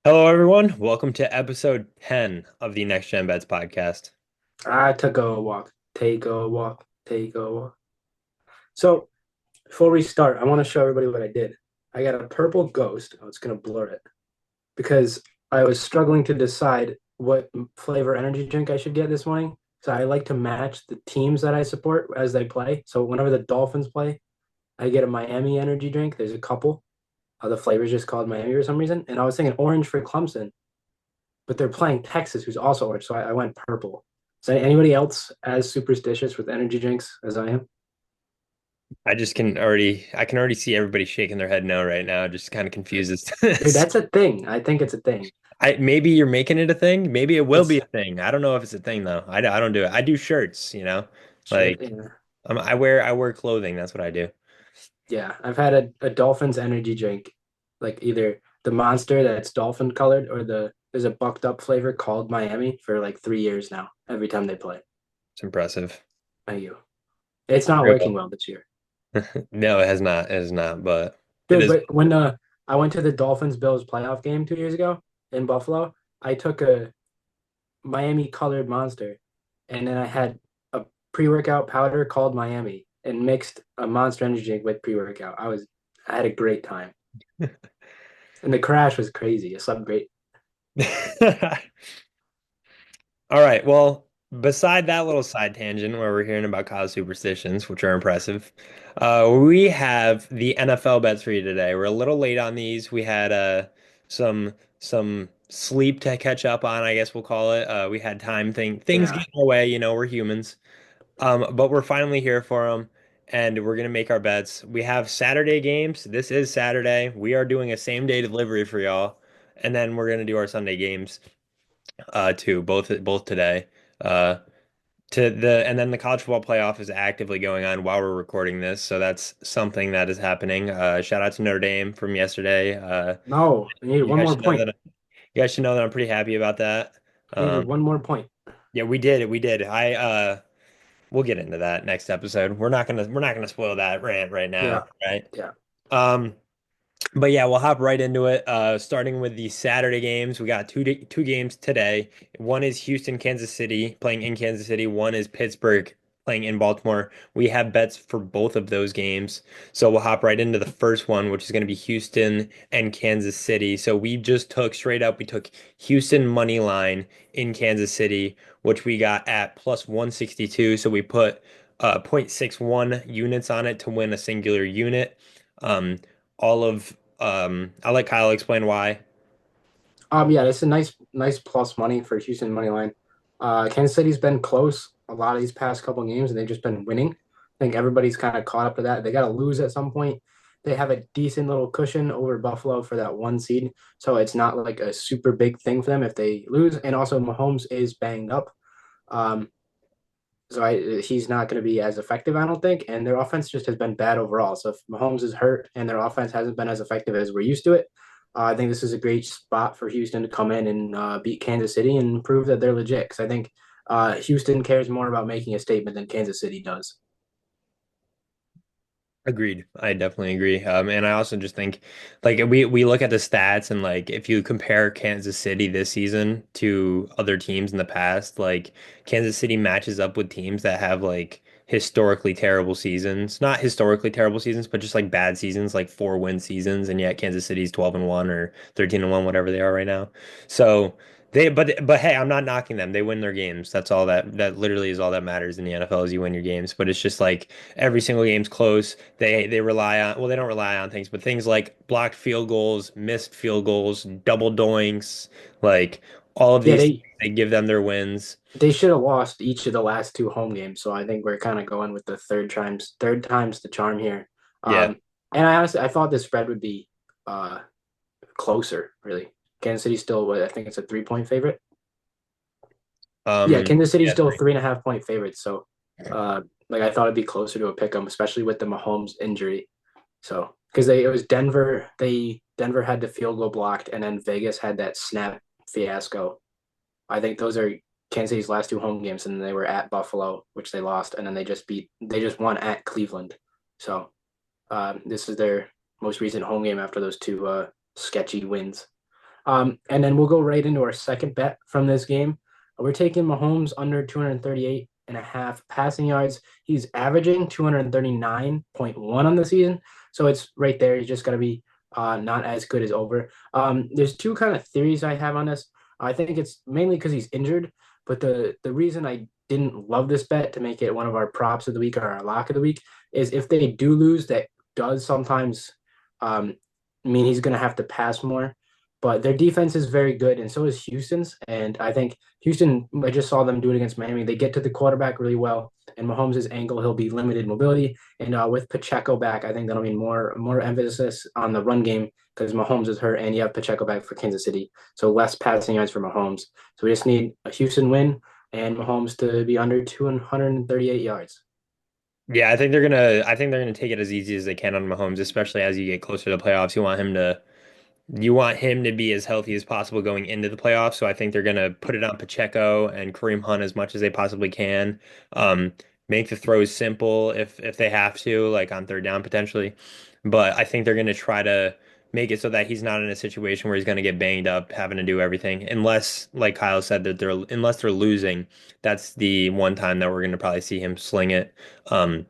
Hello, everyone. Welcome to episode 10 of the Next Gen Bets podcast. I took a walk, take a walk, take a walk. So before we start, I want to show everybody what I did. I got a purple ghost. I was gonna blur it because I was struggling to decide what flavor energy drink I should get this morning. So I like to match the teams that I support as they play. So whenever the Dolphins play, I get a Miami energy drink. There's a couple. The flavor's just called Miami for some reason. And I was thinking orange for Clemson, but they're playing Texas, who's also orange. So I went purple. Is anybody else as superstitious with energy drinks as I am? I can already see everybody shaking their head no right now, just kind of confused as to Dude, this. that's a thing. I think it's a thing. Maybe you're making it a thing. Maybe it will be It's a thing. I don't know if it's a thing though. I don't do it. I do shirts. shit. Like Yeah. I wear clothing. That's what I do. Yeah. I've had a Dolphins energy drink, like either the Monster that's dolphin colored or there's a bucked up flavor called Miami for like 3 years now, every time they play. It's impressive. Thank you. It's not Very working well. well this year. No, it has not. It has not, but it Dude, is. but when I went to the Dolphins Bills playoff game 2 years ago in Buffalo, I took a Miami colored Monster, and then I had a pre-workout powder called Miami and mixed a Monster Energy drink with pre-workout. I had a great time, and the crash was crazy. I slept great. All right. Well, beside that little side tangent where we're hearing about college superstitions, which are impressive, we have the NFL bets for you today. We're a little late on these. We had some sleep to catch up on, I guess we'll call it. We had things Yeah, get in our way, we're humans. But we're finally here for them, and we're gonna make our bets. We have Saturday games. This is Saturday. We are doing a same day delivery for y'all, and then we're gonna do our Sunday games too, both today. Uh, and then the college football playoff is actively going on while we're recording this, so that's something that is happening. Shout out to Notre Dame from yesterday. no, I needed You one guys more should know point. that you guys should know that I'm pretty happy about that. I needed Um, one more point. yeah, we did it. We did. We'll get into that next episode. We're not gonna spoil that rant right Yeah, now, right? yeah, Um, But yeah, we'll hop right into it. Starting with the Saturday games, we got two games today. One is Houston, Kansas City playing in Kansas City. One is Pittsburgh playing in Baltimore. We have bets for both of those games, so we'll hop right into the first one, which is going to be Houston and Kansas City. So we just took straight up. We took Houston money line in Kansas City, which we got at plus 162. So we put 0.61 units on it to win a singular unit. Um, all of I'll let Kyle explain why. yeah. It's a nice plus money for Houston money line. Kansas City's been close a lot of these past couple games, and they've just been winning. I think everybody's kind of caught up to that. They got to lose at some point. They have a decent little cushion over Buffalo for that one seed, so it's not like a super big thing for them if they lose. And also, Mahomes is banged up. Um, he's not going to be as effective, I don't think. And their offense just has been bad overall. So if Mahomes is hurt and their offense hasn't been as effective as we're used to it, I think this is a great spot for Houston to come in and beat Kansas City and prove that they're legit. Because I think Houston cares more about making a statement than Kansas City does. Agreed. I definitely agree. And I also just think like we look at the stats and like if you compare Kansas City this season to other teams in the past, like Kansas City matches up with teams that have like historically terrible seasons. Not historically terrible seasons, but just like bad seasons, like 4-win seasons, and yet Kansas City's 12-1 or 13-1, whatever they are right now. So but hey, I'm not knocking them. They win their games. That literally is all that matters in the NFL is you win your games. But it's just like every single game's close. They rely on, well, they don't rely on things, but things like blocked field goals, missed field goals, double doinks, like all of Yeah, these things, they give them their wins. they should have lost each of the last two home games. So I think we're kind of going with the third time's the charm here. Yeah. Um, and I thought the spread would be uh, closer, really. Kansas City's still what I think it's a 3 point favorite. Yeah, Kansas City's Yeah, still three. 3.5 point favorites. So, like I thought it'd be closer to a pick 'em, especially with the Mahomes injury. So, because it was Denver had the field goal blocked, and then Vegas had that snap fiasco. I think those are Kansas City's last two home games, and they were at Buffalo, which they lost, and then they just won at Cleveland. So, this is their most recent home game after those two sketchy wins. And then we'll go right into our second bet from this game. We're taking Mahomes under 238 and a half passing yards. He's averaging 239.1 on the season. So it's right there. He's just got to be not as good as over. There's two kind of theories I have on this. I think it's mainly because he's injured, but the reason I didn't love this bet to make it one of our props of the week or our lock of the week is if they do lose, that does sometimes um, mean he's going to have to pass more. But their defense is very good, and so is Houston's. And I think Houston, I just saw them do it against Miami. They get to the quarterback really well, and Mahomes' ankle, he'll be limited mobility. And with Pacheco back, I think that'll mean more emphasis on the run game because Mahomes is hurt, and you have Pacheco back for Kansas City, so less passing yards for Mahomes. So we just need a Houston win and Mahomes to be under 238 yards. Yeah, I think they're gonna take it as easy as they can on Mahomes, especially as you get closer to the playoffs. You want him to be as healthy as possible going into the playoffs. So I think they're gonna put it on Pacheco and Kareem Hunt as much as they possibly can. Um, make the throws simple if they have to, like on third down potentially. But I think they're gonna try to make it so that he's not in a situation where he's gonna get banged up having to do everything. Unless, like Kyle said, unless they're losing, that's the one time that we're gonna probably see him sling it. Um,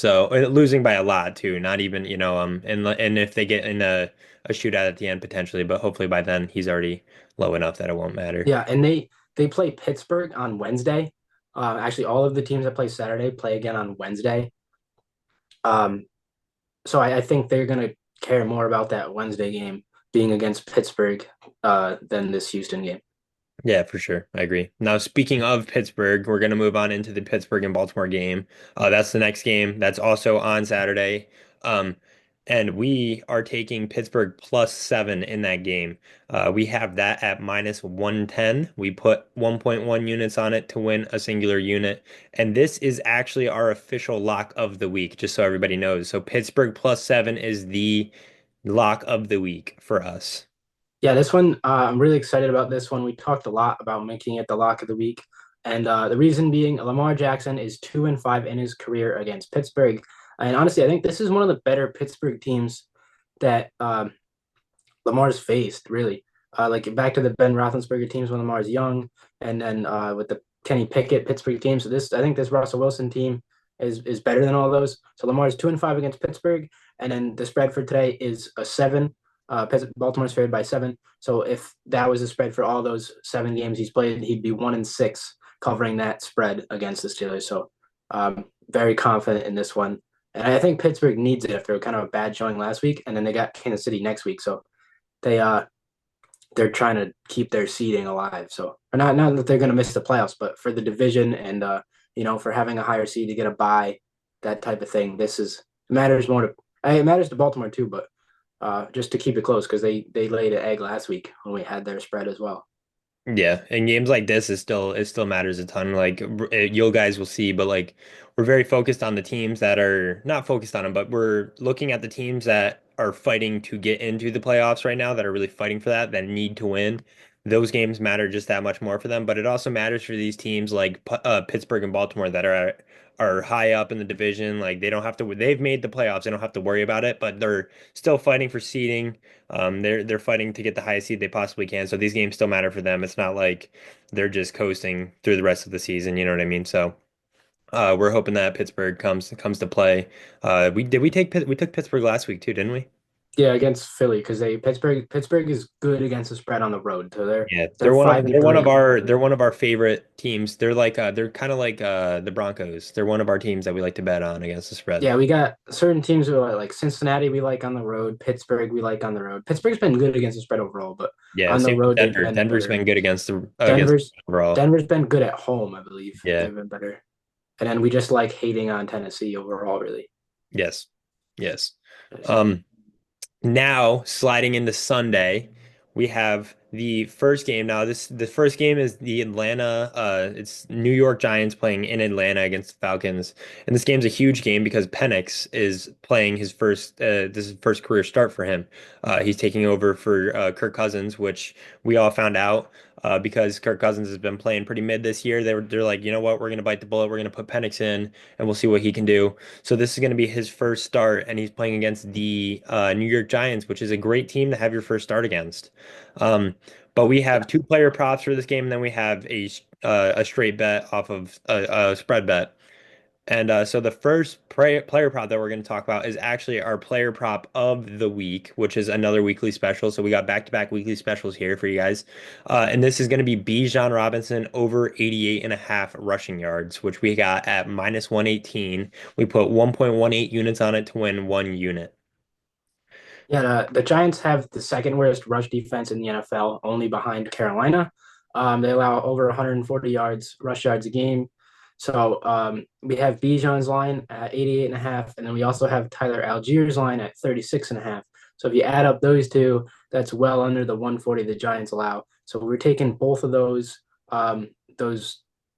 losing by a lot too, not even, and if they get in a shootout at the end potentially, but hopefully by then he's already low enough that it won't matter. Yeah, and they play Pittsburgh on Wednesday. Actually, all of the teams that play Saturday play again on Wednesday. Um, so I think they're going to care more about that Wednesday game being against Pittsburgh than this Houston game. Yeah, for sure. I agree. Now, speaking of Pittsburgh, we're going to move on into the Pittsburgh and Baltimore game. That's the next game. That's also on Saturday. Um, and we are taking Pittsburgh +7 in that game. We have that at -110. We put 1.1 units on it to win a singular unit. And this is actually our official lock of the week, just so everybody knows. So Pittsburgh +7 is the lock of the week for us. Yeah, this one, I'm really excited about this one. We talked a lot about making it the lock of the week. And the reason being, Lamar Jackson is 2-5 in his career against Pittsburgh. And honestly, I think this is one of the better Pittsburgh teams that Lamar's faced, really. Like back to the Ben Roethlisberger teams when Lamar's young, and then with the Kenny Pickett Pittsburgh team. So I think this Russell Wilson team is better than all those. So Lamar's 2-5 against Pittsburgh, and then the spread for today is a 7. Baltimore's favored by 7. So if that was the spread for all those 7 games he's played, he'd be 1-6 covering that spread against the Steelers. So very confident in this one. And I think Pittsburgh needs it after kind of a bad showing last week, and then they got Kansas City next week. So they're trying to keep their seeding alive. So or not that they're going to miss the playoffs, but for the division and for having a higher seed to get a bye, that type of thing. This is matters more to it matters to Baltimore too, but just to keep it close because they laid an egg last week when we had their spread as well. Yeah, in games like this, it still matters a ton. Like you guys will see, but like we're very focused on the teams that are not focused on them, but we're looking at the teams that are fighting to get into the playoffs right now, that are really fighting for that need to win. Those games matter just that much more for them, but it also matters for these teams like Pittsburgh and Baltimore that are high up in the division. Like they've made the playoffs, they don't have to worry about it, but they're still fighting for seeding. They're fighting to get the highest seed they possibly can. So these games still matter for them. It's not like they're just coasting through the rest of the season. You know what I mean? So we're hoping that Pittsburgh comes to play. We took Pittsburgh last week too, didn't we? Yeah, against Philly because they Pittsburgh is good against the spread on the road. So Yeah, they're 5-3. they're one of our favorite teams. They're kind of like the Broncos. They're one of our teams that we like to bet on against the spread. Yeah, we got certain teams who are like Cincinnati we like on the road, Pittsburgh we like on the road. Pittsburgh's been good against the spread overall, but Yeah, on the same with road they've Denver. been Denver's better. been good against Denver's the overall. Denver's been good at home, I believe. Yeah. They've been better. And then we just like hating on Tennessee overall, really. Yes. Yes. Um, Now, sliding into Sunday, we have the first game. Now, the first game is the it's New York Giants playing in Atlanta against the Falcons. And this game's a huge game because Penix is playing this is his first career start for him. He's taking over for Kirk Cousins, which we all found out because Kirk Cousins has been playing pretty mid this year. They're like, you know what, we're gonna bite the bullet. We're gonna put Penix in, and we'll see what he can do. So this is going to be his first start, and he's playing against the New York Giants, which is a great team to have your first start against. Um, but we Yeah. have two player props for this game, and then we have a straight bet off of a spread bet. And so the first player prop that we're going to talk about is actually our player prop of the week, which is another weekly special. So we got back-to-back weekly specials here for you guys. And this is going to be Bijan Robinson over 88.5 rushing yards, which we got at minus 118. We put 1.18 units on it to win 1 unit. Yeah, the Giants have the second worst rush defense in the NFL, only behind Carolina. They allow over 140 yards, rush yards a game. So we have Bijan's line at 88 and a half, and then we also have Tyler Algier's line at 36 and a half. So if you add up those two, that's well under the 140 the Giants allow. So we're taking both of those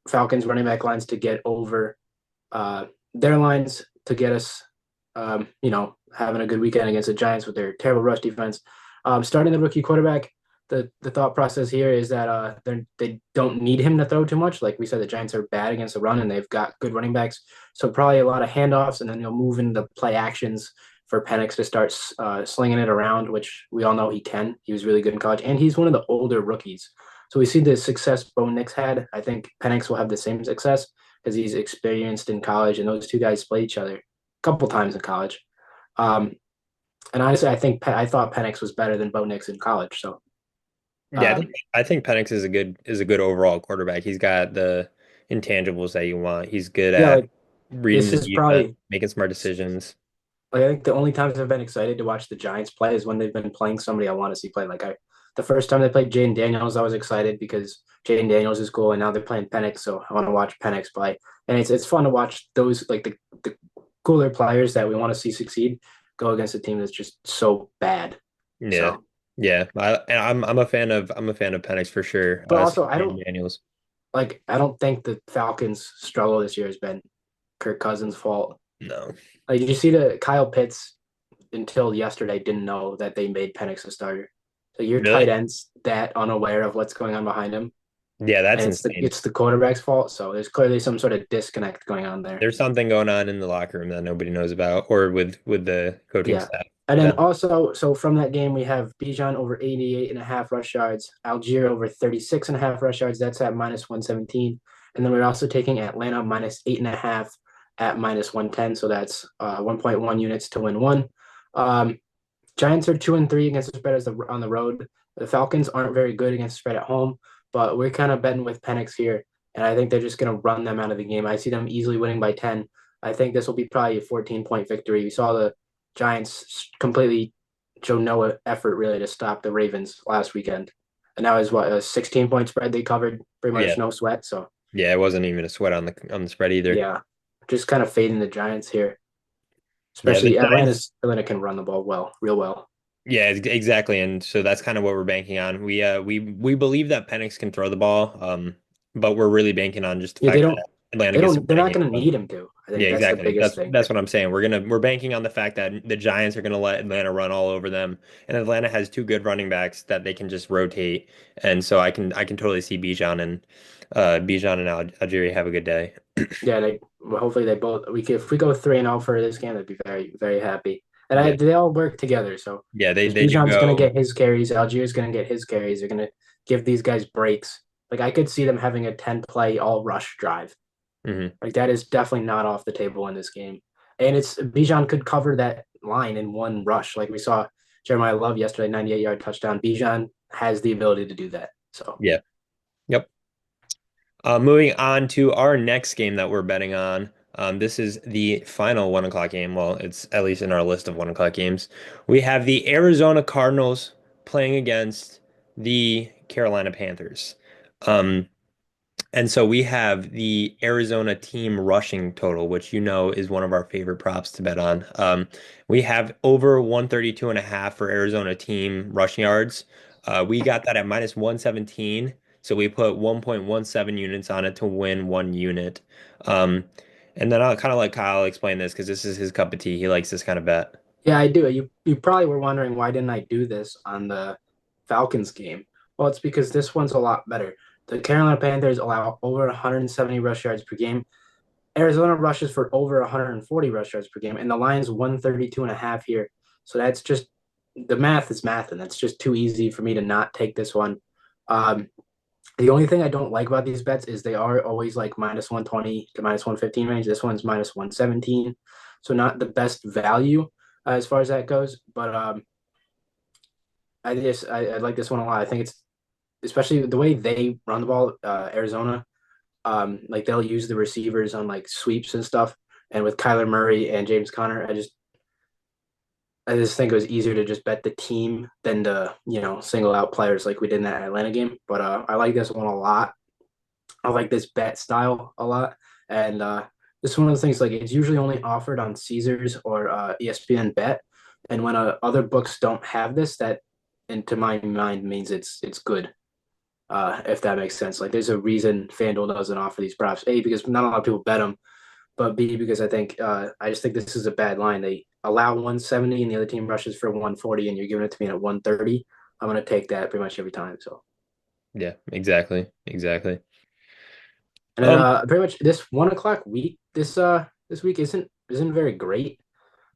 Falcons running back lines to get over their lines to get us having a good weekend against the Giants with their terrible rush defense. Starting the rookie quarterback, the thought process here is that they don't need him to throw too much. Like we said, the Giants are bad against the run, and they've got good running backs. So probably a lot of handoffs, and then you'll move into play actions for Penix to start slinging it around, which we all know he can. He was really good in college, and he's one of the older rookies. So we see the success Bo Nix had. I think Penix will have the same success because he's experienced in college, and those two guys play each other a couple times in college. Um, and honestly, I thought Penix was better than Bo Nix in college. So Yeah, uh, I think Penix is a good overall quarterback. He's got the intangibles that you want. He's good yeah, at like reading this the is defense, probably making smart decisions. like I think the only times I've been excited to watch the Giants play is when they've been playing somebody I want to see play. The first time they played Jaden Daniels, I was excited because Jaden Daniels is cool, and now they're playing Penix, so I want to watch Penix play. And it's fun to watch those like the cooler players that we want to see succeed go against a team that's just so bad. Yeah. So, Yeah. I'm a fan of Penix for sure. but So also I don't Jaden Daniels. I don't think the Falcons' struggle this year has been Kirk Cousins' fault. No. Like, did you see the Kyle Pitts until yesterday didn't know that they made Penix a starter? So your tight Really? end's that unaware of what's going on behind him, Yeah, that's and insane. it's the quarterback's fault. So there's clearly some sort of disconnect going on there. There's something going on in the locker room that nobody knows about or with the coaching Yeah. staff. And then That also, so from that game, we have Bijan over 88 and a half rush yards, Algier over 36 and a half rush yards. That's at minus 117. And then we're also taking Atlanta minus 8.5 at minus 110. So that's 1.1 units to win one. Um, Giants are 2-3 against the spread on the road. The Falcons aren't very good against the spread at home, but we're kind of betting with Penix here. And I think they're just going to run them out of the game. I see them easily winning by 10. I think this will be probably a 14-point victory. We saw the Giants completely show no effort really to stop the Ravens last weekend. And that was what a 16-point spread they covered, pretty yeah. much no sweat. So Yeah, it wasn't even a sweat on the spread either. yeah, just kind of fading the Giants here. Yeah, the Especially Giants. Atlanta can run the ball real well. Yeah, exactly. And so that's kind of what we're banking on. We believe that Penix can throw the ball, but we're really banking on just the Yeah, fact that Atlanta gets to they're win a not game. going to need him to. I Yeah, think that's the exactly. biggest thing. That's what I'm saying. We're banking on the fact that the Giants are gonna let Atlanta run all over them, and Atlanta has two good running backs that they can just rotate. And so I can totally see Bijan and Algeria have a good day. Yeah, well, hopefully they both if we go 3-0 for this game, I'd be very very happy. And Yeah, they all work together. So yeah, because they do Bijan's going to go. get his carries, Algiers going to get his carries. They're going to give these guys breaks. Like I could see them having a 10 play all rush drive. Mhm. Like that is definitely not off the table in this game. And it's Bijan could cover that line in one rush, like we saw Jeremiah Love yesterday, 98-yard touchdown. Bijan has the ability to do that. So Yeah. Yep. Moving on to our next game that we're betting on. This is the final 1 o'clock game. Well, it's at least in our list of 1 o'clock games. We have the Arizona Cardinals playing against the Carolina Panthers. Um, and so we have the Arizona team rushing total, which you know is one of our favorite props to bet on. We have over 132.5 for Arizona team rushing yards. We got that at minus 117. So we put 1.17 units on it to win 1 unit. Um, and then I'll kind of let Kyle explain this because this is his cup of tea. He likes this kind of bet. yeah, I do. You probably were wondering why didn't I do this on the Falcons game? Well, it's because this one's a lot better. The Carolina Panthers allow over 170 rush yards per game. Arizona rushes for over 140 rush yards per game, and the line's 132 and a half here. So that's just the math is math, and that's just too easy for me to not take this one. Um, the only thing I don't like about these bets is they are always like minus 120 to minus 115 range. This one's minus 117, so not the best value as far as that goes. But I like this one a lot. I think it's especially the way they run the ball, Arizona. Like they'll use the receivers on like sweeps and stuff. And with Kyler Murray and James Conner, I just think it was easier to just bet the team than to, single out players like we did in that Atlanta game. But I like this one a lot. I like this bet style a lot. And this is one of the things like it's usually only offered on Caesars or ESPN Bet. And when other books don't have this, that into my mind means it's good. If that makes sense. Like there's a reason FanDuel doesn't offer these props. A, because not a lot of people bet them, but B, because I just think this is a bad line. They allow 170 and the other team rushes for 140 and you're giving it to me at 130. I'm gonna take that pretty much every time. So Yeah, exactly. Exactly. and then Um, pretty much this 1 o'clock week this week isn't very great.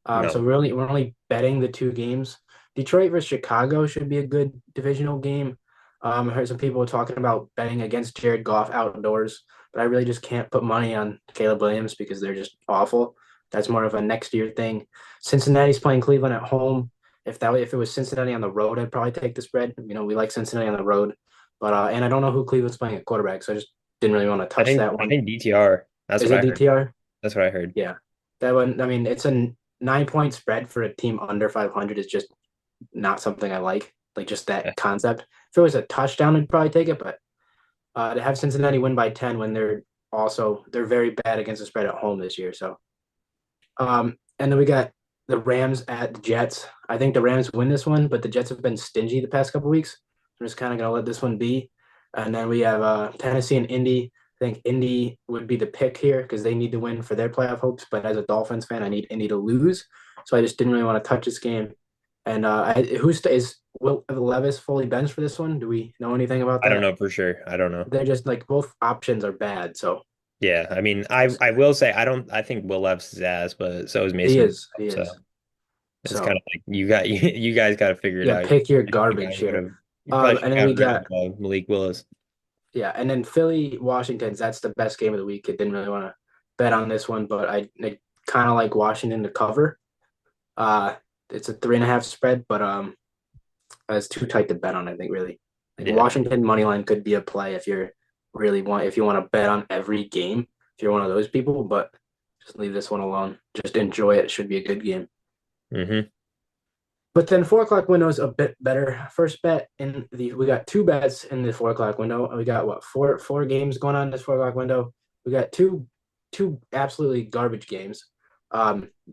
So no, we're only betting the two games. Detroit versus Chicago should be a good divisional game. I heard some people talking about betting against Jared Goff outdoors, but I really just can't put money on Caleb Williams because they're just awful. That's more of a next year thing. Cincinnati's playing Cleveland at home. If it was Cincinnati on the road, I'd probably take the spread. We like Cincinnati on the road, but and I don't know who Cleveland's playing at quarterback, so I just didn't really want to I touch think that I one. think DTR. That's Is what it I heard. DTR? That's what I heard. Yeah, that one. I mean, it's a 9 point spread for a team under 500 is just not something I like. Like just that Yeah. concept. If it was a touchdown, I'd probably take it. But to have Cincinnati win by 10 when they're very bad against the spread at home this year. So and then we got the Rams at the Jets. I think the Rams win this one, but the Jets have been stingy the past couple weeks. I'm just kind of gonna let this one be. And then we have Tennessee and Indy. I think Indy would be the pick here because they need to win for their playoff hopes. But as a Dolphins fan, I need Indy to lose. So I just didn't really want to touch this game. And is Will Levis fully benched for this one? Do we know anything about I don't that? know for sure. I don't know. They're just like both options are bad. So Yeah, I mean, I will say I think Will Levis is ass, but so is he Mason. is. He So is. it's kind So of like you guys got to figure it yeah, out. pick your You guys garbage would here. have you probably should And then have we gotten rid of got Malik Willis. yeah, and then Philly Washington's that's the best game of the week. I didn't really want to bet on this one, but I kind of like Washington to cover. Uh, it's a 3.5 spread, but it's too tight to bet on. I think really like Yeah. Washington money line could be a play if you want to bet on every game if you're one of those people, but just leave this one alone. Just enjoy it. It should be a good game. Hmm. But then 4 o'clock window is a bit better. First bet in the we got two bets in the 4 o'clock window. We got what four games going on in this 4 o'clock window. We got two absolutely garbage games.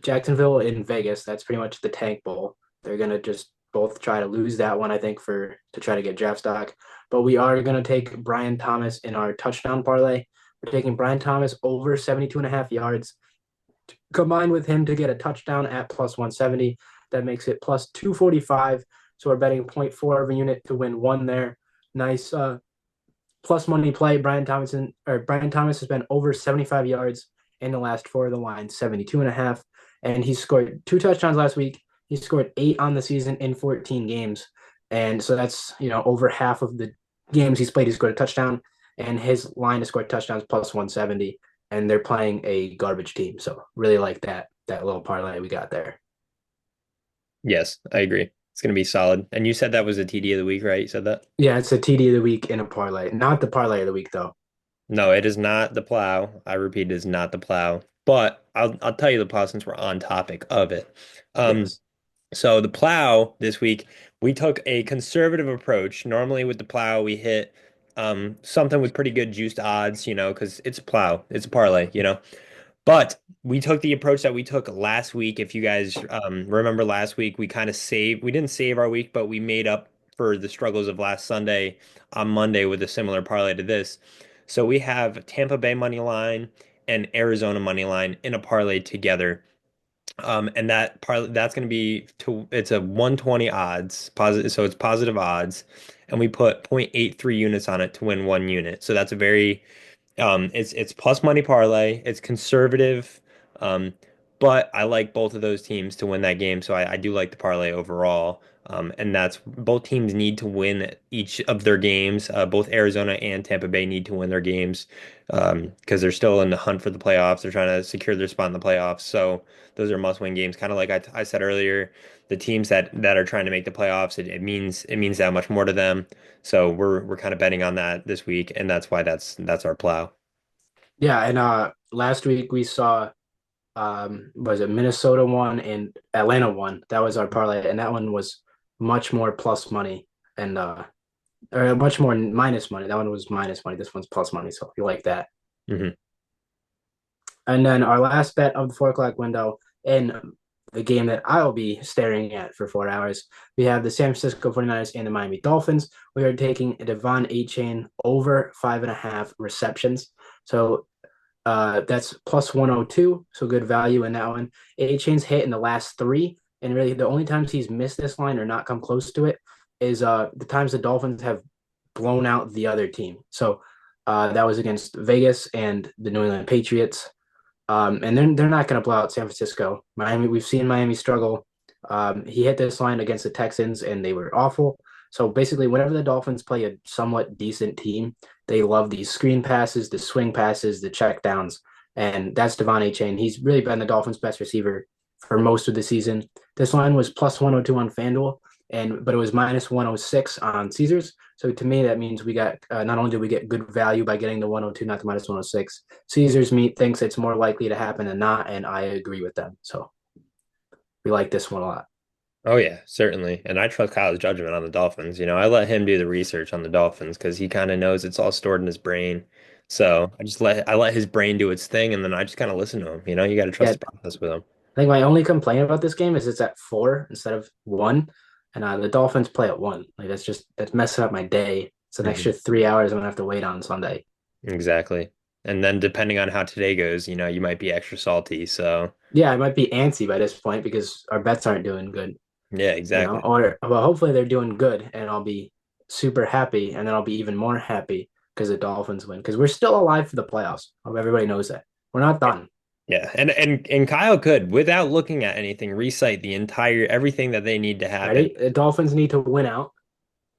Jacksonville in Vegas. That's pretty much the tank bowl. They're gonna just both try to lose that one, I think, for to try to get draft stock. But we are gonna take Brian Thomas in our touchdown parlay. We're taking Brian Thomas over 72.5 yards combined with him to get a touchdown at plus 170. That makes it plus 245. So we're betting zero point 0.4 of a unit to win one there. Nice plus money play. Brian Thomas has been over 75 yards in the last four of the line, 72 and a half. And he scored two touchdowns last week. He scored 8 on the season in 14 games. And so that's, over half of the games he's played, he scored a touchdown. And his line to score touchdowns plus 170. And they're playing a garbage team. So really like that little parlay we got there. Yes, I agree. It's gonna be solid. And you said that was a TD of the week, right? You said that? Yeah, it's a TD of the week in a parlay. Not the parlay of the week though. No, it is not the plow. I repeat, it is not the plow. But I'll tell you the plow since we're on topic of it. Um, Yes. so the plow this week, we took a conservative approach. Normally with the plow, we hit something with pretty good juiced odds, because it's a plow, it's a parlay. But we took the approach that we took last week. If you guys remember last week, we didn't save our week, but we made up for the struggles of last Sunday on Monday with a similar parlay to this. So we have Tampa Bay money line and Arizona money line in a parlay together. And that's going to it's a 120 odds positive, so it's positive odds, and we put 0.83 units on it to win 1 unit. So that's a very it's plus money parlay. It's conservative, um, but I like both of those teams to win that game. So I do like the parlay overall. And that's both teams need to win each of their games. Both Arizona and Tampa Bay need to win their games because they're still in the hunt for the playoffs. They're trying to secure their spot in the playoffs. So those are must-win games. Kind of like I said earlier, the teams that are trying to make the playoffs, it means that much more to them. So we're kind of betting on that this week, and that's why that's our plow. Yeah, and last week we saw was it Minnesota won and Atlanta won. That was our parlay, and that one was much more plus money and or much more minus money. That one was minus money. This one's plus money. So if you like that. Hmm. And then our last bet of the 4 o'clock window in the game that I'll be staring at for 4 hours, we have the San Francisco 49ers and the Miami Dolphins. We are taking Devon Achane over 5.5 receptions. So that's plus 102. So good value in that one. Achane's hit in the last three. And really, the only times he's missed this line or not come close to it is the times the Dolphins have blown out the other team. So that was against Vegas and the New England Patriots. And then they're not going to blow out San Francisco. Miami, we've seen Miami struggle. He hit this line against the Texans, and they were awful. So basically, whenever the Dolphins play a somewhat decent team, they love these screen passes, the swing passes, the check downs, and that's Devon Achane. He's really been the Dolphins' best receiver for most of the season. This line was plus 102 on FanDuel, but it was minus 106 on Caesars. So to me, that means we got not only do we get good value by getting the 102, not the minus 106. Caesars meat thinks it's more likely to happen than not, and I agree with them. So we like this one a lot. Oh yeah, certainly. And I trust Kyle's judgment on the Dolphins. I let him do the research on the Dolphins because he kind of knows it's all stored in his brain. So I let his brain do its thing, and then I just kind of listen to him. You got to trust Yeah, the process with him. I think my only complaint about this game is it's at 4 instead of 1, and the Dolphins play at 1. Like that's messing up my day. It's an Hmm. extra 3 hours I'm gonna have to wait on Sunday. Exactly. And then depending on how today goes, you might be extra salty. So Yeah, I might be antsy by this point because our bets aren't doing good, yeah, exactly. or well, hopefully they're doing good, and I'll be super happy, and then I'll be even more happy because the Dolphins win because we're still alive for the playoffs. Hope everybody knows that we're not done. Yeah, and Kyle could, without looking at anything, recite the entire everything that they need to happen. Ready? The Dolphins need to win out.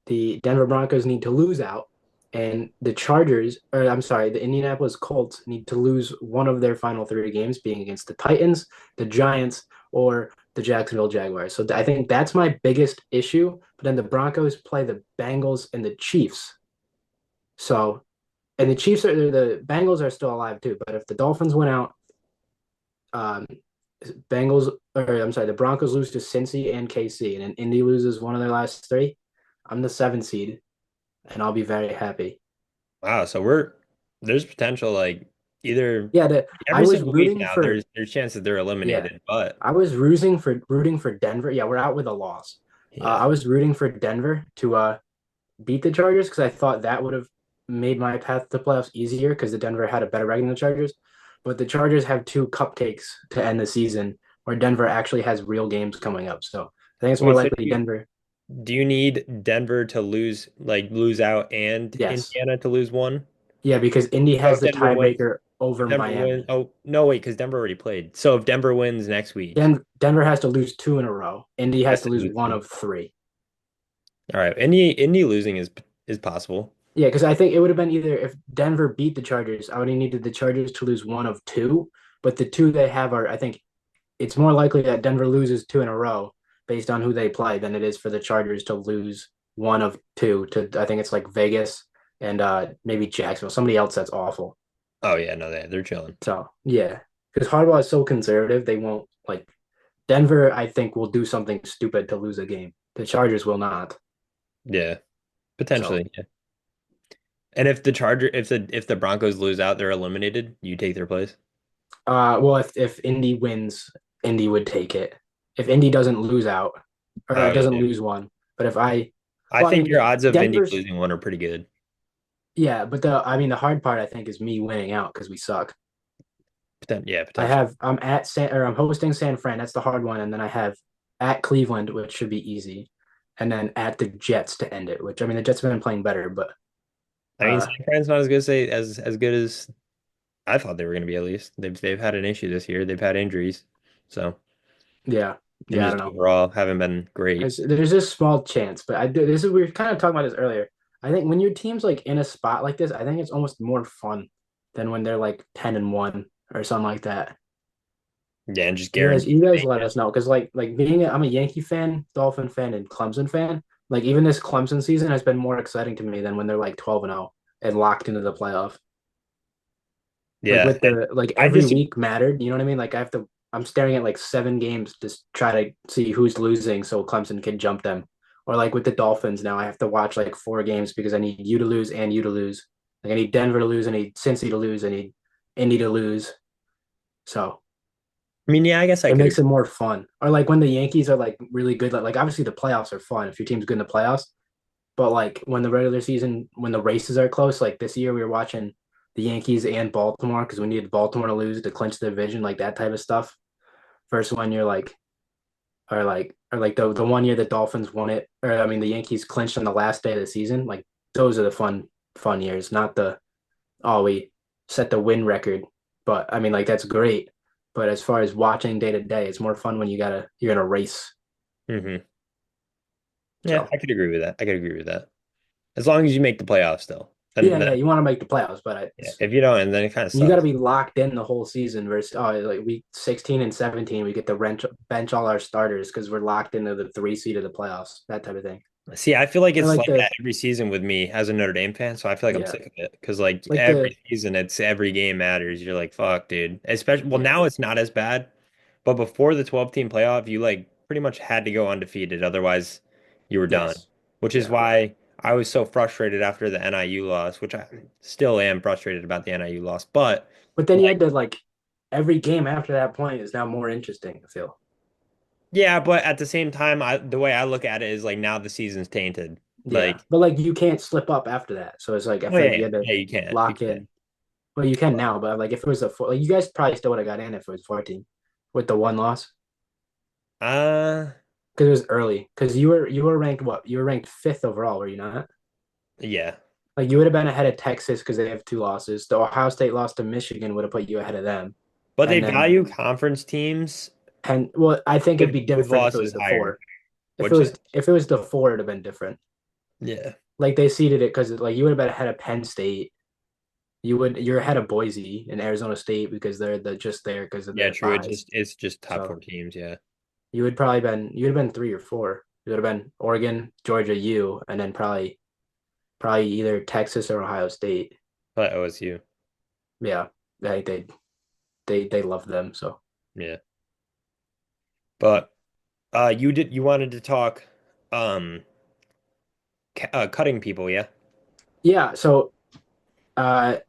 The Denver Broncos need to lose out, and the Chargers, or I'm sorry, the Indianapolis Colts need to lose one of their final three games, being against the Titans, the Giants, or the Jacksonville Jaguars. So I think that's my biggest issue. But then the Broncos play the Bengals and the Chiefs. So, and the Bengals are still alive too. But if the Dolphins win out, um, Bengals, or I'm sorry, the Broncos lose to Cincy and KC, and then Indy loses one of their last three. I'm the 7 seed, and I'll be very happy. Wow, so there's potential like either Yeah, I every was single week rooting now for there's chances they're yeah, eliminated, but I was rooting for Denver. Yeah, we're out with a loss. yeah. I was rooting for Denver to beat the Chargers because I thought that would have made my path to playoffs easier because the Denver had a better record than the Chargers. But the Chargers have two cupcakes to end the season, where Denver actually has real games coming up. So I think it's more Wait, so likely Denver. do you need Denver to lose out and Yes, Indiana to lose one? yeah, because Indy So has if the Denver wins, tiebreaker over Denver wins. Miami. Oh, no, wait, because Denver already played. So if Denver wins next week, Denver has to lose two in a row. Indy has has to to lose lose one two. of three. All right. Indy losing is possible. Yeah, because I think it would have been either if Denver beat the Chargers, I would have needed the Chargers to lose one of two. But the two they have are, I think it's more likely that Denver loses two in a row based on who they play than it is for the Chargers to lose one of two to, I think it's like Vegas and maybe Jacksonville, somebody else that's awful. Oh yeah, no, they're chilling. So yeah, because Harbaugh is so conservative, they won't like Denver. I think will do something stupid to lose a game. The Chargers will not. Yeah, So potentially. Yeah. And if the Broncos lose out, they're eliminated. You take their place. well, if Indy wins, Indy would take it. If Indy doesn't lose out or Oh doesn't yeah. lose one, but if I well, I think your mean, odds of Indy Denver's losing one are pretty good. yeah, but the hard part I think is me winning out because we suck. Yeah, potentially. I'm hosting San Fran. That's the hard one, and then I have at Cleveland, which should be easy, and then at the Jets to end it. Which I mean, the Jets have been playing better, but I mean, uh, San Fran's not as good as good as I thought they were going to be. At least they've had an issue this year. They've had injuries. So yeah. and Yeah, I don't just know. overall haven't been great. There's this small chance, but this is we were kind of talking about this earlier. I think when your team's like in a spot like this, I think it's almost more fun than when they're like 10-1 or something like that. Yeah, and just You guys, guaranteed you to guys make let it. us know because like I'm a Yankee fan, Dolphin fan, and Clemson fan. Like even this Clemson season has been more exciting to me than when they're like 12-0 and locked into the playoff. Like Yeah, with the like I every disagree. week mattered. You know what I mean? Like I'm staring at like 7 games to try to see who's losing so Clemson can jump them. Or like with the Dolphins now, I have to watch like 4 games because I need you to lose and you to lose. Like I need Denver to lose, I need Cincy to lose, I need Indy to lose. So I mean, yeah, I guess I it could makes agree. it more fun. Or like when the Yankees are like really good, like obviously the playoffs are fun if your team's good in the playoffs. But like when the regular season, when the races are close, like this year we were watching the Yankees and Baltimore because we needed Baltimore to lose to clinch the division, like that type of stuff. Versus when you're like, or like the one year the Dolphins won it, or I mean the Yankees clinched on the last day of the season. Like those are the fun years, not the oh we set the win record. But I mean like that's great. But as far as watching day to day, it's more fun when you're in a race. Hmm. Yeah, So I could agree with that. I could agree with that. As long as you make the playoffs still. yeah, And yeah, then, you want to make the playoffs, but yeah, if you don't, and then it kind of you got to sucks. be locked in the whole season versus like week 16 and 17 we get to bench all our starters because we're locked into the 3 seed of the playoffs, that type of thing. See, I feel like Or it's like like the that every season with me as a Notre Dame fan, so I feel like I'm yeah, sick of it. Because like like the every season, it's every game matters. You're like, fuck, dude. Especially, well, yeah, now it's not as bad, but before the 12 team playoff, you like pretty much had to go undefeated, otherwise you were done. yes, Which is yeah. why I was so frustrated after the NIU loss, which I still am frustrated about the NIU loss. But But then you like, had to like every game after that point is now more interesting, I feel. yeah, but at the same time, the way I look at it is like now the season's tainted. Yeah, Like, but like you can't slip up after that, so it's like I oh feel yeah, like you yeah, had to yeah, you can't, you lock can't. in. Well, you can now, but like if it was like you guys probably still would have got in if it was 14 with the one loss Uh, because it was early. Because you were ranked what? You were ranked fifth overall, were you not? yeah. Like you would have been ahead of Texas because they have 2 losses. The Ohio State loss to Michigan would have put you ahead of them. But they And then value conference teams well, I think it'd be with different if it was losses the higher, four. If it which was is if it was the four, it'd have been different. yeah. Like they seeded it because like you would have been ahead of Penn State. You're ahead of Boise and Arizona State because they're just there because of Yeah, their true. buys. It's just top So four teams, yeah. you'd have been 3 or 4. You would have been Oregon, Georgia, U, and then probably either Texas or Ohio State. But OSU. Yeah, they love them. So Yeah. But you wanted to talk um cutting people, yeah? yeah, so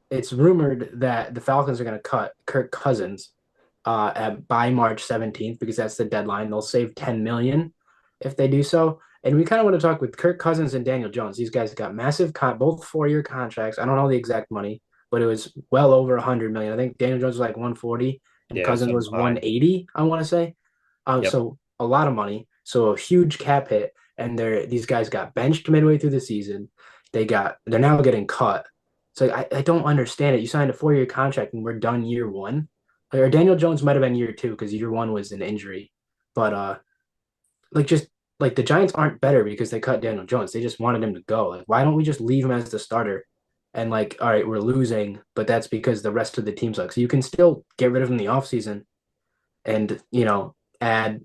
it's rumored that the Falcons are going to cut Kirk Cousins by March 17th because that's the deadline. They'll save 10 million if they do so. And we kind of want to talk with Kirk Cousins and Daniel Jones. These guys got massive both 4-year contracts. I don't know the exact money, but it was well over 100 million. I think Daniel Jones was like 140 and Yeah, Cousins so was high. 180, I want to say. Yep. So a lot of money. So a huge cap hit. And these guys got benched midway through the season. They're now getting cut. So I don't understand it. You signed a 4-year contract and we're done year one. Or Daniel Jones might have been year two because year one was an injury. But like just like the Giants aren't better because they cut Daniel Jones. They just wanted him to go. Like, why don't we just leave him as the starter? And like, all right, we're losing, but that's because the rest of the team sucks. So you can still get rid of him in the offseason and add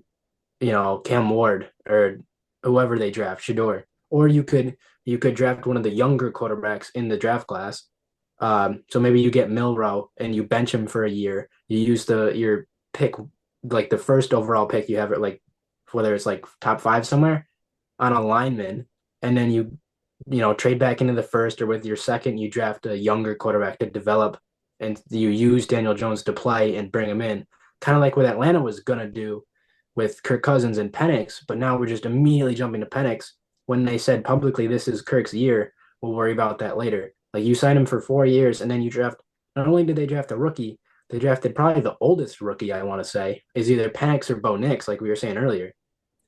Cam Ward or whoever they draft, Shador, or you could draft one of the younger quarterbacks in the draft class. So maybe you get Milrow and you bench him for a year. You use your pick, like the first overall pick you have it like whether it's like top five somewhere on a lineman, and then you trade back into the first or with your second you draft a younger quarterback to develop, and you use Daniel Jones to play and bring him in, kind of like what Atlanta was gonna do with Kirk Cousins and Penix, but now we're just immediately jumping to Penix when they said publicly this is Kirk's year. We'll worry about that later. Like you signed him for 4 years, and then you draft. Not only did they draft a rookie, they drafted probably the oldest rookie I want to say is either Penix or Bo Nix, like we were saying earlier.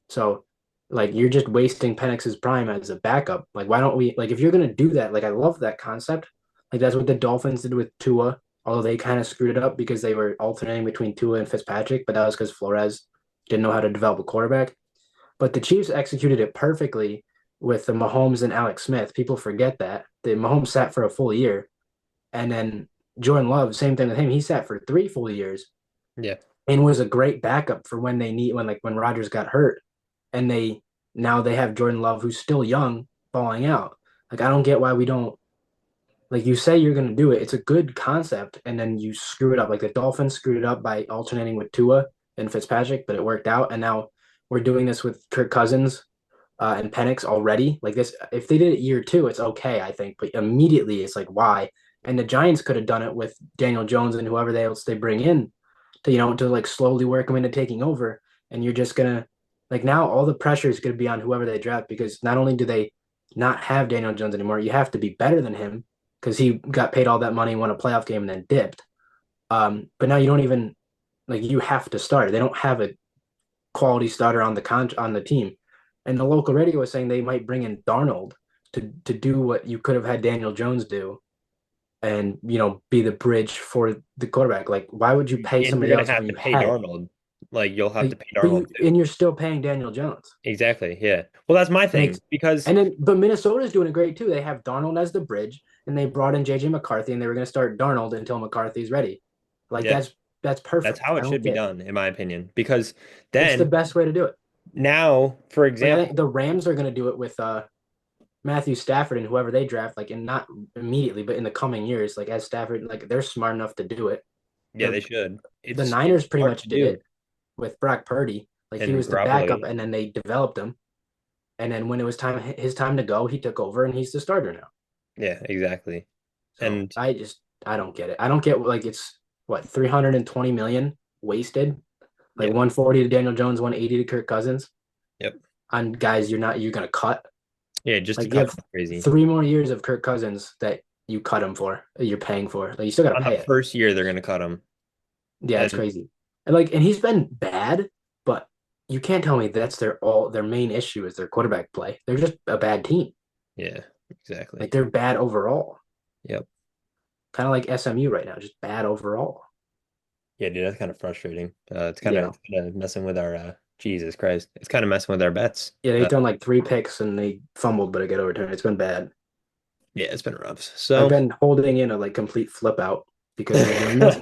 So, like, you're just wasting Penix's prime as a backup. Like, why don't we, like, if you're going to do that, like, I love that concept. Like, that's what the Dolphins did with Tua, although they kind of screwed it up because they were alternating between Tua and Fitzpatrick, but that was because Flores didn't know how to develop a quarterback. But the Chiefs executed it perfectly with the Mahomes and Alex Smith. People forget that. The Mahomes sat for a full year. And then Jordan Love, same thing with him. He sat for 3 full years Yeah. and was a great backup for when they need when Rodgers got hurt. And now they have Jordan Love who's still young falling out. Like I don't get why we don't like you say you're gonna do it. It's a good concept, and then you screw it up. Like the Dolphins screwed it up by alternating with Tua and Fitzpatrick, but it worked out. And now we're doing this with Kirk Cousins and Penix already. Like this, if they did it year two, it's okay, I think. But immediately, it's like why? And the Giants could have done it with Daniel Jones and whoever else they bring in to like slowly work them into taking over. And you're just gonna like now all the pressure is gonna be on whoever they draft because not only do they not have Daniel Jones anymore, you have to be better than him because he got paid all that money, won a playoff game, and then dipped. But now you don't even like you have to start. They don't have a quality starter on the team. And the local radio was saying they might bring in Darnold to do what you could have had Daniel Jones do and be the bridge for the quarterback. Like why would you pay And you're somebody gonna else have when to you pay had it? Darnold. Like you'll have to Like pay but Darnold you too. and you're still paying Daniel Jones. Exactly. Yeah. Well, that's my And it's thing because but Minnesota's doing it great too. They have Darnold as the bridge and they brought in JJ McCarthy and they were going to start Darnold until McCarthy's ready. Like yeah, that's that's perfect. how I it don't should be get done, in my opinion. Because it's the then best way to do it. now, for Like I think example, the Rams are going to do it with Matthew Stafford and whoever they draft, like, and not immediately, but in the coming years, like as Stafford, like they're smart enough to do it. yeah, they The should. the It's Niners pretty smart much to did do. it with Brock Purdy. Like he And was the Garoppolo, backup, yeah. and then they developed him. And then when it was his time to go, he took over, and he's the starter now. Yeah, exactly. So And I don't get it. I don't get like it's what 320 million wasted, like yeah, 140 to Daniel Jones, 180 to Kirk Cousins yep. on guys you're gonna cut. Yeah, just to Like you cut have them crazy. 3 more years of Kirk Cousins that you cut him for, that you're paying for. Like you still got to On the pay it. first year, they're gonna cut him. Yeah, it's And crazy. And he's been bad, but you can't tell me that's their main issue is their quarterback play. They're just a bad team. yeah, Like exactly. they're bad overall. Yep. Kind of like SMU right now, just bad overall. Yeah, dude, that's kind of frustrating. Yeah. It's kind of messing with our Jesus Christ. It's kind of messing with our bets. Yeah, they've done like 3 picks and they fumbled, but it got overturned. It's been bad. Yeah, it's been rough. I've So been holding in a like complete flip out because we're doing this,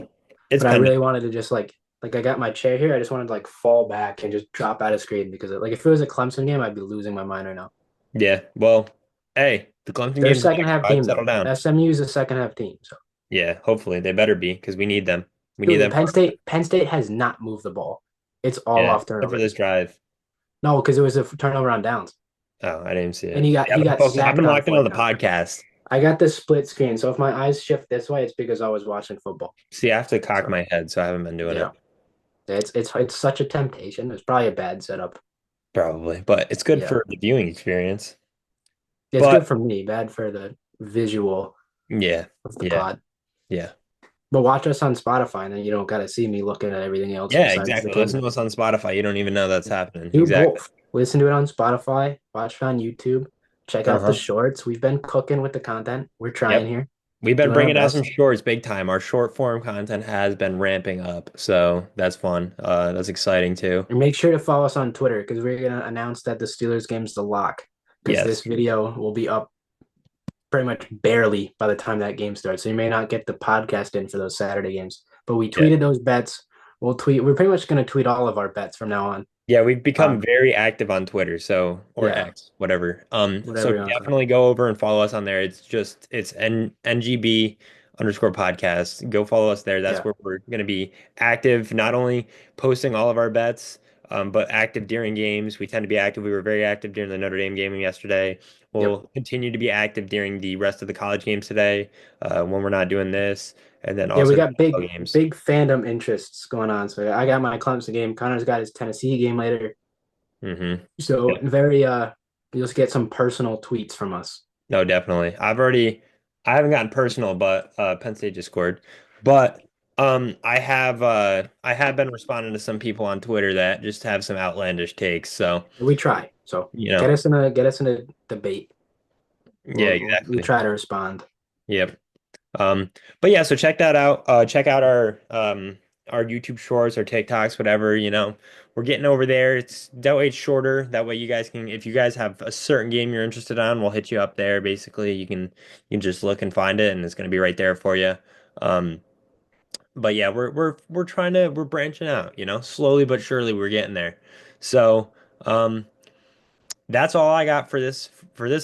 it's but I pending. really wanted to just like I got my chair here. I just wanted to like fall back and just drop out of screen because like if it was a Clemson game, I'd be losing my mind right now. Yeah. Well, hey, the Clemson They're a game's second next, half so I'd team settle though. down. SMU is a second half team. So Yeah, hopefully they better be because we need them. We need dude, them. Penn State has not moved the ball. It's all Yeah, off except for this turnovers. drive. No, because it was a turnover on downs, Oh, I didn't see and it. he got I've he been got focused. I've sacked been on locked in on fourth the down. podcast. I got this split screen, so if my eyes shift this way, it's because I was watching football. See, I have to cock So my head, so I haven't been doing yeah, it. it's such a temptation. It's probably a bad setup. Probably, but it's good Yeah, for the viewing experience. it's But good for me, bad for the visual yeah, of the yeah, pod. yeah. But watch us on Spotify, and then you don't got to see me looking at everything else Yeah, besides the exactly. Listen camera. to us on Spotify. You don't even know that's happening. Do Exactly. both. Listen to it on Spotify, watch it on YouTube, check out the Uh-huh. shorts. We've been cooking with the content. We're trying Yep. here, We've been doing our bringing out some best. shorts big time. Our short form content has been ramping up, so that's fun. That's exciting too. And make sure to follow us on Twitter because we're gonna announce that the Steelers game's the lock. Because this Yes. video will be up pretty much barely by the time that game starts. So you may not get the podcast in for those Saturday games. But we Yeah. tweeted those bets. We're pretty much gonna tweet all of our bets from now on. Yeah, we've become Um, very active on Twitter, so or yeah, X, whatever. So whatever you want to say. definitely go over and follow us on there. It's NGB underscore podcast. Go follow us there. That's Yeah. where we're gonna be active, not only posting all of our bets, but active during games. We tend to be active. We were very active during the Notre Dame game yesterday. Yep. We'll continue to be active during the rest of the college games today, when we're not doing this, and then Yeah, we also the got NFL big, games. big fandom interests going on. So I got my Clemson game. Connor's got his Tennessee game later. Hmm. So you'll just get some personal tweets from us. No, definitely. I haven't gotten personal, but Penn State just scored. But I have been responding to some people on Twitter that just have some outlandish takes. So, We try. So you know, get us in a debate. yeah, We exactly. try to respond. Yep. But yeah, so check that out. Check out our YouTube shorts or TikToks, whatever, we're getting over there. That way it's shorter. That way you guys can, if you guys have a certain game you're interested on, we'll hit you up there. Basically, you can just look and find it, and it's going to be right there for you. Um, but yeah, we're trying to we're branching out, slowly but surely we're getting there. So, um, that's all I got for this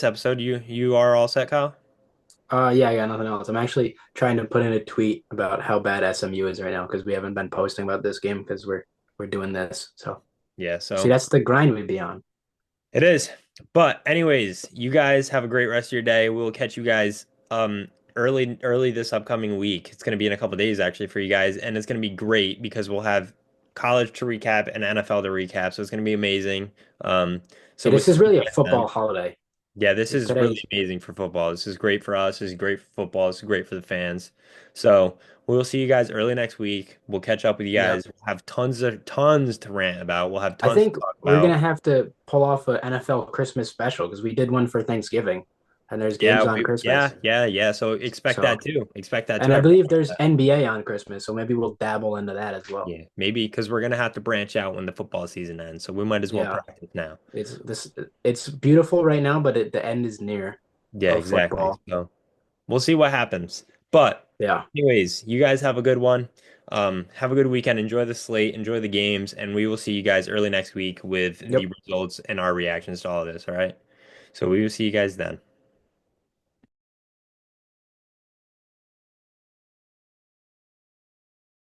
episode. You are all set, Kyle? Yeah, I got nothing else. I'm actually trying to put in a tweet about how bad SMU is right now because we haven't been posting about this game because we're doing this. So Yeah, see, so that's the grind we'd be on. it is. But anyways, you guys have a great rest of your day. We'll catch you guys early this upcoming week. It's gonna be in a couple days actually for you guys, and it's gonna be great because we'll have college to recap and NFL to recap. So it's gonna be amazing. So Yeah, we'll this see is you really a guys then. football holiday. Yeah, this Like is really today's, amazing for football. This is great for us. This is great for football. This is great for the fans. So we'll see you guys early next week. We'll catch up with you yep. guys. We'll have tons to rant about. We'll have I tons to think talk we're about. gonna have to pull off an NFL Christmas special because we did one for Thanksgiving, and there's Yeah, games on Christmas. yeah. So expect that So, too. Expect that too, and I everyone. believe there's NBA on Christmas, so maybe we'll dabble into that as well. Yeah, maybe because we're gonna have to branch out when the football season ends. So we might as well Yeah, practice now. it's beautiful right now, but the end is near Yeah, of exactly. football. So we'll see what happens. But Yeah. anyways, you guys have a good one. Have a good weekend. Enjoy the slate, enjoy the games, and we will see you guys early next week with the Yep. results and our reactions to all of this. All right. So we will see you guys then.